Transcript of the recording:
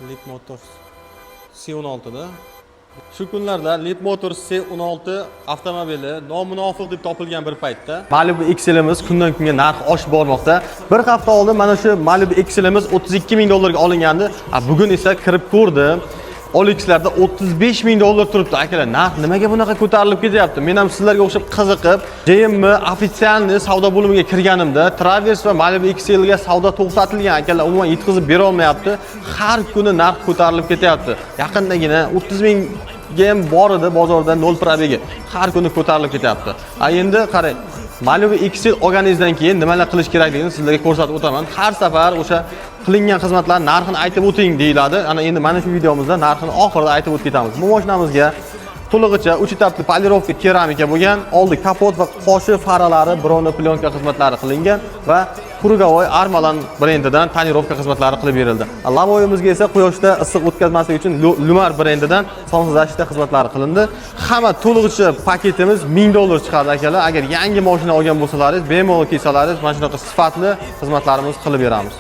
Leap Motors C16 da. Shu kunlarda Leap Motors C16 avtomobili nomunofiq deb topilgan bir paytda Malibu XL'imiz kundan kunga narxi oshib bormoqda. Bir hafta oldin mana shu Malibu XL'imiz 32 ming dollarga olingandi. Bugun esa kirib ko'rdim. OLX'larda 35 ming dollar turibdi. Akalar, narx nimaga bunaqa ko'tarilib ketyapti? Men ham sizlarga o'xshab qiziqib, JM ofitsialniy savdo bo'limiga kirganimda Traverse va Malibu XL ga savdo to'xtatilgan. Akalar, umuman yetkazib bera olmayapti. Har kuni narx ko'tarilib ketyapti. Yaqindagina 30 ming ham bor edi bozorda 0 probegi. Har kuni ko'tarilib ketyapti. Endi qarang, Malibu XL olganingizdan keyin nimalar qilish kerakligini sizlarga ko'rsatib o'taman. Har safar o'sha qilingan xizmatlar narxini aytib o'ting deyiladi. Ana endi mana shu videomizda narxini oxirida aytib o'tib ketamiz. Bu mashinamizga to'lig'icha 3 etapli polirovka keramika bo'lgan, oldi kapot va qoshi faralari bronza plyonka xizmatlari qilingan va Kurgavoy Armalan brendidan tonirovka xizmatlari qilib berildi. Lavoyimizga esa quyoshda issiq o'tkazmaslik uchun Lumar brendidan sonsiz защита xizmatlari qilindi. Hamma to'lig'icha paketimiz 1000 dollar chiqadi akalar. Agar yangi mashina olgan bo'lsalaringiz, bemalol kelsalaringiz, mana shunaqa sifatli xizmatlarimiz qilib beramiz.